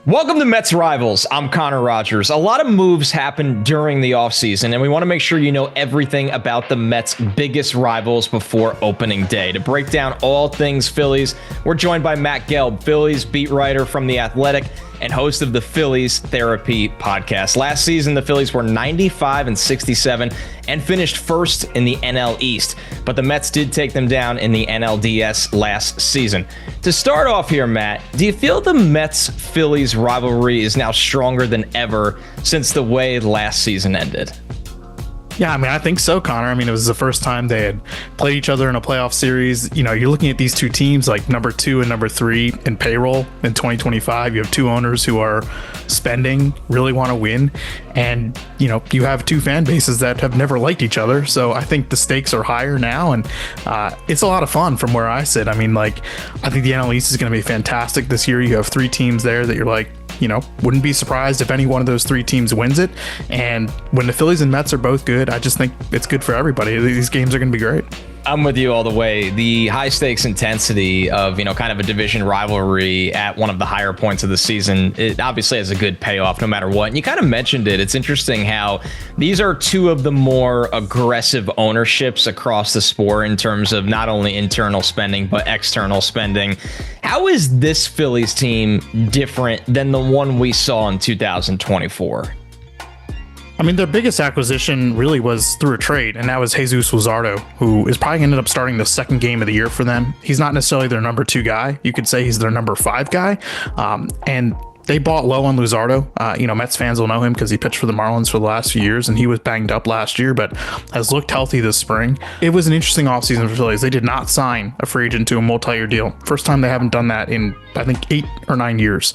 Welcome to Mets Rivals. I'm Connor Rogers. A lot of moves happened during the offseason, and we want to make sure you know everything about the Mets' biggest rivals before opening day. To break down all things Phillies, we're joined by Matt Gelb, Phillies beat writer from The Athletic and host of the Phillies Therapy podcast. Last season, the Phillies were 95-67 and finished first in the NL East, but the Mets did take them down in the NLDS last season. To start off here, Matt, do you feel the Mets-Phillies rivalry is now stronger than ever since the way last season ended? Yeah, I think so, Connor. It was the first time they had played each other in a playoff series. You're looking at these two teams like number 2 and number 3 in payroll in 2025. You have two owners who are spending, really want to win. And, you have two fan bases that have never liked each other. So I think the stakes are higher now. And it's a lot of fun from where I sit. I think the NL East is going to be fantastic this year. You have three teams there that you're like, wouldn't be surprised if any one of those three teams wins it. And when the Phillies and Mets are both good, I just think it's good for everybody. These games are going to be great. I'm with you all the way. The high stakes intensity of, kind of a division rivalry at one of the higher points of the season, it obviously has a good payoff no matter what. And you kind of mentioned it. It's interesting how these are two of the more aggressive ownerships across the sport in terms of not only internal spending, but external spending. How is this Phillies team different than the one we saw in 2024? Their biggest acquisition really was through a trade, and that was Jesus Luzardo, who is probably ended up starting the second game of the year for them. He's not necessarily their number 2 guy. You could say he's their number 5 guy. And they bought low on Luzardo. Mets fans will know him because he pitched for the Marlins for the last few years, and he was banged up last year, but has looked healthy this spring. It was an interesting offseason for Phillies. They did not sign a free agent to a multi-year deal. First time they haven't done that in, I think, 8 or 9 years.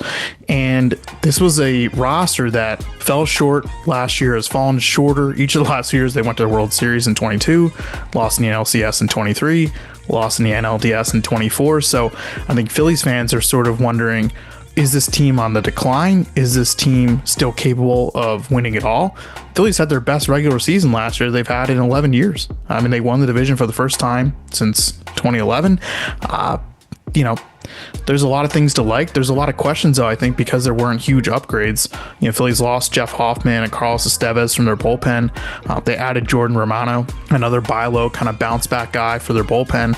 And this was a roster that fell short last year, has fallen shorter each of the last years. They went to the World Series in 22, lost in the NLCS in 23, lost in the NLDS in 24. So I think Phillies fans are sort of wondering, is this team on the decline? Is this team still capable of winning it all? Phillies had their best regular season last year they've had in 11 years. They won the division for the first time since 2011. There's a lot of things to like. There's a lot of questions, though, I think, because there weren't huge upgrades. Phillies lost Jeff Hoffman and Carlos Estevez from their bullpen. They added Jordan Romano, another buy low kind of bounce back guy for their bullpen.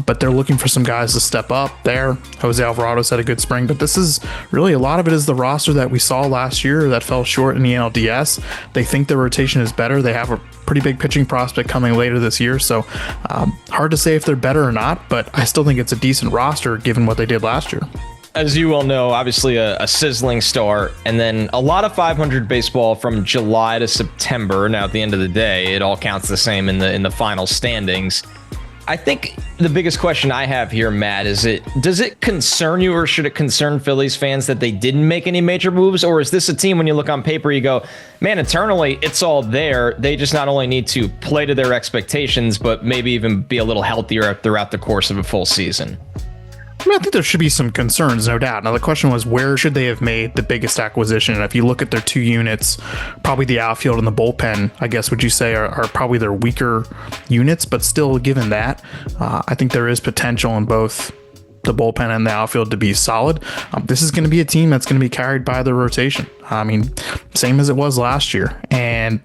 But they're looking for some guys to step up there. Jose Alvarado's had a good spring, but this is really a lot of it is the roster that we saw last year that fell short in the NLDS. They think their rotation is better. They have a pretty big pitching prospect coming later this year. So hard to say if they're better or not, but I still think it's a decent roster given what they did last year. As you all know, obviously a sizzling start, and then a lot of 500 baseball from July to September. Now, at the end of the day, it all counts the same in the final standings. I think the biggest question I have here, Matt, does it concern you, or should it concern Phillies fans that they didn't make any major moves? Or is this a team, when you look on paper, you go, man, internally, it's all there. They just not only need to play to their expectations, but maybe even be a little healthier throughout the course of a full season? I think there should be some concerns, no doubt. Now, the question was, where should they have made the biggest acquisition? And if you look at their two units, probably the outfield and the bullpen, I guess, would you say are probably their weaker units? But still, given that, I think there is potential in both the bullpen and the outfield to be solid. This is going to be a team that's going to be carried by the rotation. Same as it was last year. And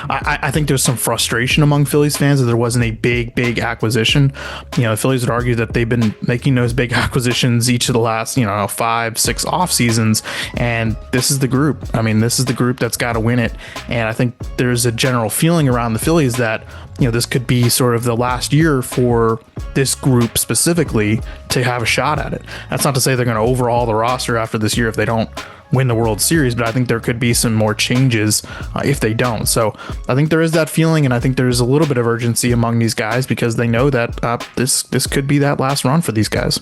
I think there's some frustration among Phillies fans that there wasn't a big acquisition. The Phillies would argue that they've been making those big acquisitions each of the last, 5-6 off seasons. And this is the group. This is the group that's got to win it. And I think there's a general feeling around the Phillies that, this could be sort of the last year for this group specifically to have a shot at it. That's not to say they're going to overhaul the roster after this year if they don't win the World Series, but I think there could be some more changes if they don't. So I think there is that feeling, and I think there's a little bit of urgency among these guys because they know that this could be that last run for these guys.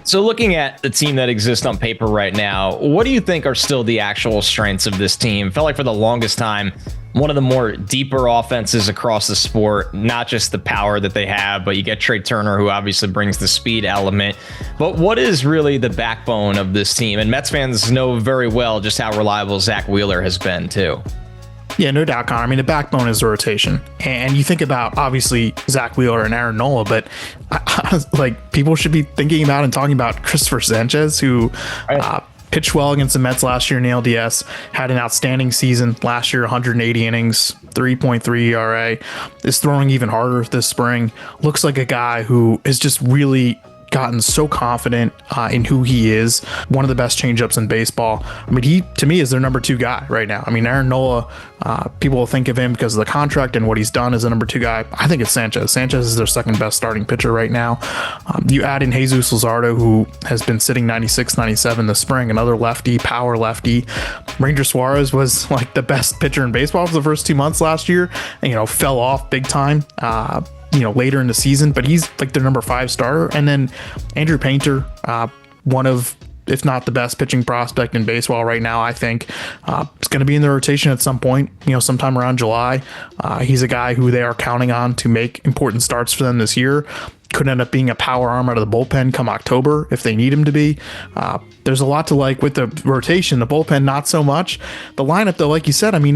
So looking at the team that exists on paper right now, what do you think are still the actual strengths of this team? Felt like for the longest time, one of the more deeper offenses across the sport, not just the power that they have, but you get Trea Turner, who obviously brings the speed element. But what is really the backbone of this team? And Mets fans know very well just how reliable Zach Wheeler has been too. Yeah, no doubt, Connor. The backbone is the rotation. And you think about, obviously, Zach Wheeler and Aaron Nola, but people should be thinking about and talking about Christopher Sanchez, who pitched well against the Mets last year in the LDS, had an outstanding season last year, 180 innings, 3.3 ERA, is throwing even harder this spring. Looks like a guy who is just really gotten so confident in who he is. One of the best changeups in baseball. I mean, he, to me, is their number 2 guy right now. I mean, Aaron Nola, people will think of him because of the contract and what he's done as a number 2 guy. I think it's Sanchez. Sanchez is their second best starting pitcher right now. You add in Jesus Luzardo, who has been sitting 96, 97 this spring, another lefty, power lefty. Ranger Suarez was like the best pitcher in baseball for the first 2 months last year, and, fell off big time. Later in the season, but he's like their number 5 starter. And then Andrew Painter, one of, if not the best pitching prospect in baseball right now, I think. It's going to be in the rotation at some point, sometime around July. He's a guy who they are counting on to make important starts for them this year. Could end up being a power arm out of the bullpen come October if they need him to be. There's a lot to like with the rotation. The bullpen, not so much. The lineup, though, like you said, I mean,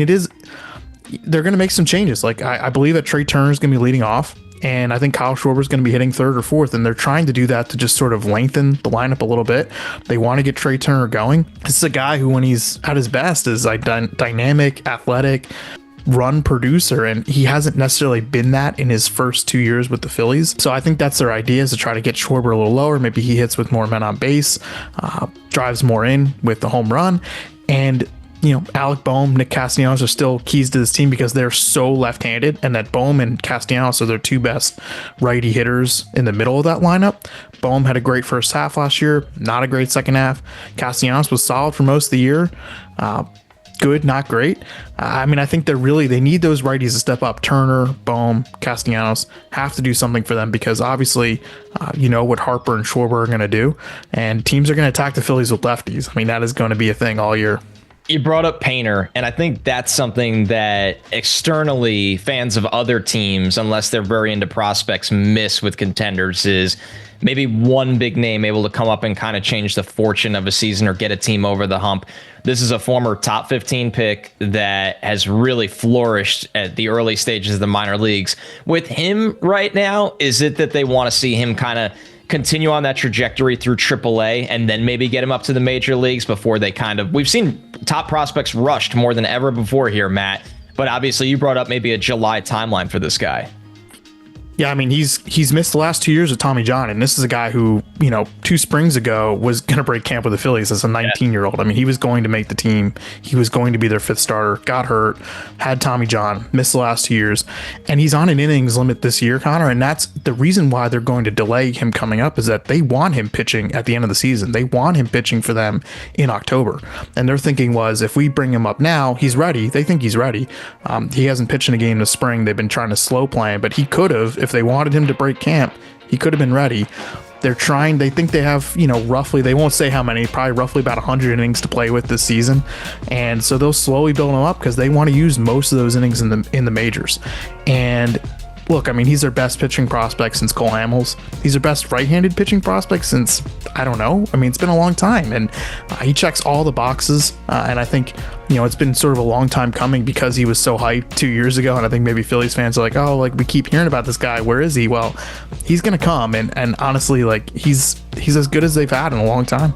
they're going to make some changes. Like I believe that Trea Turner is going to be leading off, and I think Kyle Schwarber is going to be hitting 3rd or 4th, and they're trying to do that to just sort of lengthen the lineup a little bit. They want to get Trea Turner going. This is a guy who, when he's at his best, is like dynamic, athletic, run producer, and he hasn't necessarily been that in his first 2 years with the Phillies. So I think that's their idea, is to try to get Schwarber a little lower. Maybe he hits with more men on base, drives more in with the home run, and Alec Boehm, Nick Castellanos are still keys to this team because they're so left-handed, and that Boehm and Castellanos are their 2 best righty hitters in the middle of that lineup. Boehm had a great first half last year, not a great second half. Castellanos was solid for most of the year. Good, not great. I think they need those righties to step up. Turner, Boehm, Castellanos have to do something for them because obviously, what Harper and Schwarber are going to do, and teams are going to attack the Phillies with lefties. I mean, that is going to be a thing all year. You brought up Painter, and I think that's something that externally fans of other teams, unless they're very into prospects, miss with contenders, is maybe one big name able to come up and kind of change the fortune of a season or get a team over the hump. This is a former top 15 pick that has really flourished at the early stages of the minor leagues. With him right now, is it that they want to see him kind of continue on that trajectory through AAA and then maybe get him up to the major leagues before they we've seen top prospects rushed more than ever before here, Matt, but obviously you brought up maybe a July timeline for this guy. Yeah, I mean, he's missed the last 2 years with Tommy John, and this is a guy who, 2 springs ago was going to break camp with the Phillies as a 19-year-old. I mean, he was going to make the team. He was going to be their 5th starter, got hurt, had Tommy John, missed the last 2 years, and he's on an innings limit this year, Connor, and that's the reason why they're going to delay him coming up, is that they want him pitching at the end of the season. They want him pitching for them in October, and their thinking was, if we bring him up now, he's ready. They think he's ready. He hasn't pitched in a game this spring. They've been trying to slow play him, but he could have, if they wanted him to break camp, he could have been ready. They think they have, roughly, they won't say how many, probably roughly about 100 innings to play with this season. And so they'll slowly build him up because they want to use most of those innings in the majors. And look, I mean, he's their best pitching prospect since Cole Hamels. He's their best right-handed pitching prospect since, I don't know. I mean, it's been a long time, and he checks all the boxes. And I think, it's been sort of a long time coming because he was so hyped 2 years ago. And I think maybe Phillies fans are like, oh, like we keep hearing about this guy. Where is he? Well, he's going to come. And honestly, like he's as good as they've had in a long time.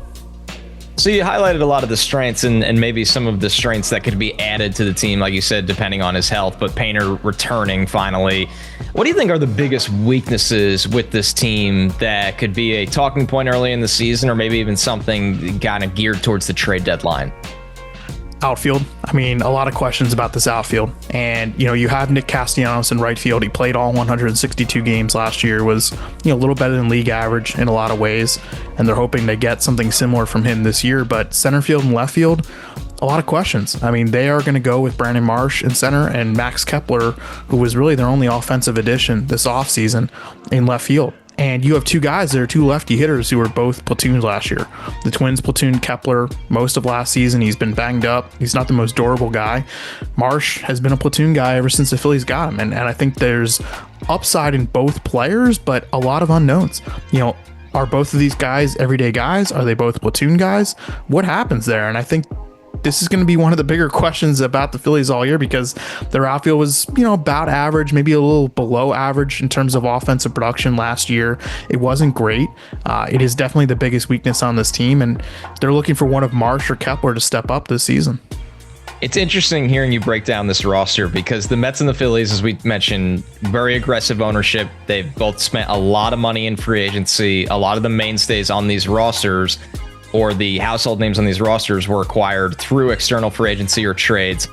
So you highlighted a lot of the strengths and maybe some of the strengths that could be added to the team, like you said, depending on his health, but Painter returning finally. What do you think are the biggest weaknesses with this team that could be a talking point early in the season, or maybe even something kind of geared towards the trade deadline? Outfield. I mean, a lot of questions about this outfield. And, you have Nick Castellanos in right field. He played all 162 games last year, was, a little better than league average in a lot of ways. And they're hoping to get something similar from him this year. But center field and left field, a lot of questions. I mean, they are going to go with Brandon Marsh in center and Max Kepler, who was really their only offensive addition this offseason, in left field. And you have 2 guys that are 2 lefty hitters who were both platoons last year. The Twins platoon Kepler most of last season. He's been banged up. He's not the most durable guy. Marsh has been a platoon guy ever since the Phillies got him. And I think there's upside in both players, but a lot of unknowns. Are both of these guys everyday guys? Are they both platoon guys? What happens there? And I think this is going to be one of the bigger questions about the Phillies all year, because their outfield was, about average, maybe a little below average in terms of offensive production last year. It wasn't great. It is definitely the biggest weakness on this team, and they're looking for one of Marsh or Kepler to step up this season. It's interesting hearing you break down this roster, because the Mets and the Phillies, as we mentioned, very aggressive ownership. They've both spent a lot of money in free agency. A lot of the mainstays on these rosters, or the household names on these rosters, were acquired through external free agency or trades.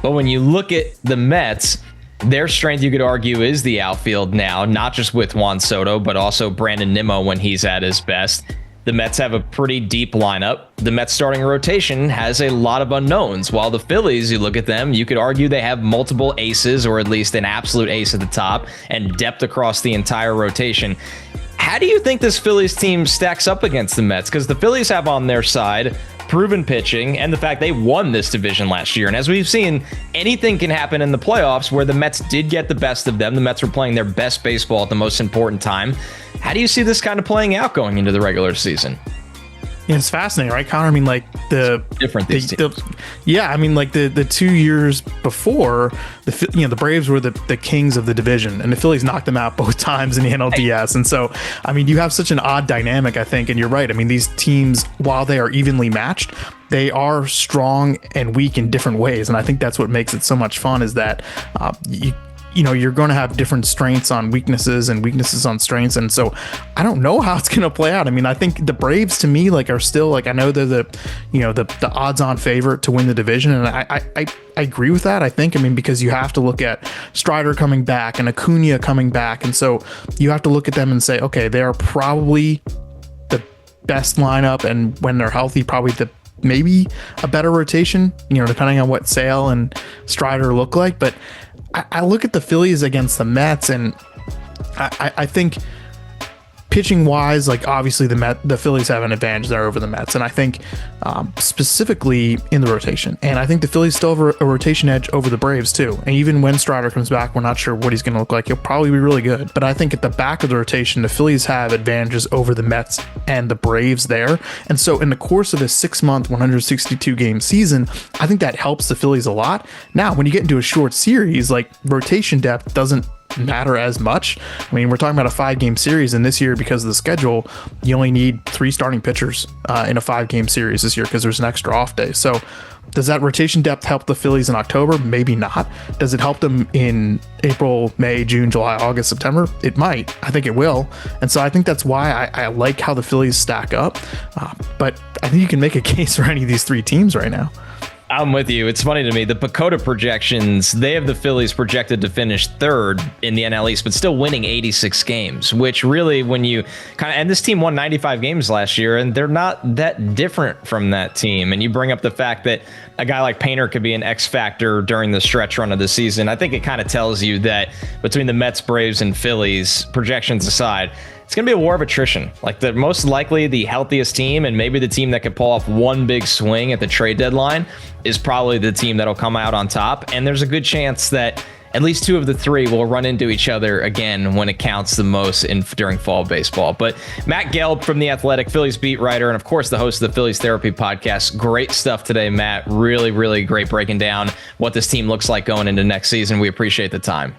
But when you look at the Mets, their strength, you could argue, is the outfield now, not just with Juan Soto, but also Brandon Nimmo when he's at his best. The Mets have a pretty deep lineup. The Mets starting rotation has a lot of unknowns, while the Phillies, you look at them, you could argue they have multiple aces, or at least an absolute ace at the top, and depth across the entire rotation. How do you think this Phillies team stacks up against the Mets? Because the Phillies have on their side proven pitching and the fact they won this division last year. And as we've seen, anything can happen in the playoffs, where the Mets did get the best of them. The Mets were playing their best baseball at the most important time. How do you see this kind of playing out going into the regular season? Yeah, it's fascinating, right, Connor? I mean, like the 2 years before, the Braves were the kings of the division, and the Phillies knocked them out both times in the NLDS. And so, I mean, you have such an odd dynamic, I think, and you're right. I mean, these teams, while they are evenly matched, they are strong and weak in different ways, and I think that's what makes it so much fun. Is that you're going to have different strengths on weaknesses and weaknesses on strengths. And so I don't know how it's going to play out. I mean, I think the Braves, to me, are still, I know they're the odds on favorite to win the division. And I agree with that. I think, because you have to look at Strider coming back and Acuna coming back. And so you have to look at them and say, okay, they are probably the best lineup. And when they're healthy, probably maybe a better rotation, depending on what Sale and Strider look like. But I look at the Phillies against the Mets, and I think pitching wise, obviously the Phillies have an advantage there over the Mets, and I think specifically in the rotation, and I think the Phillies still have a rotation edge over the Braves too. And even when Strider comes back, we're not sure what he's going to look like. He'll probably be really good, but I think at the back of the rotation, the Phillies have advantages over the Mets and the Braves there. And so in the course of a 6-month, 162 game season, I think that helps the Phillies a lot. Now, when you get into a short series, rotation depth doesn't matter as much. I mean, we're talking about a 5-game series, and this year, because of the schedule, you only need 3 starting pitchers in a 5-game series this year, because there's an extra off day. So does that rotation depth help the Phillies in October? Maybe not. Does it help them in April, May, June, July, August, September? It might. I think it will. And so I think that's why I like how the Phillies stack up. But I think you can make a case for any of these 3 teams right now. I'm with you. It's funny to me. The PECOTA projections, they have the Phillies projected to finish 3rd in the NL East, but still winning 86 games, which really, when you and this team won 95 games last year, and they're not that different from that team. And you bring up the fact that a guy like Painter could be an X factor during the stretch run of the season. I think it kind of tells you that between the Mets, Braves, and Phillies, projections aside, it's going to be a war of attrition. The most likely the healthiest team, and maybe the team that could pull off one big swing at the trade deadline, is probably the team that'll come out on top. And there's a good chance that at least 2 of the 3 will run into each other again when it counts the most during fall baseball. But Matt Gelb from The Athletic, Phillies beat writer, and of course the host of the Phillies Therapy podcast. Great stuff today, Matt. Really, really great breaking down what this team looks like going into next season. We appreciate the time.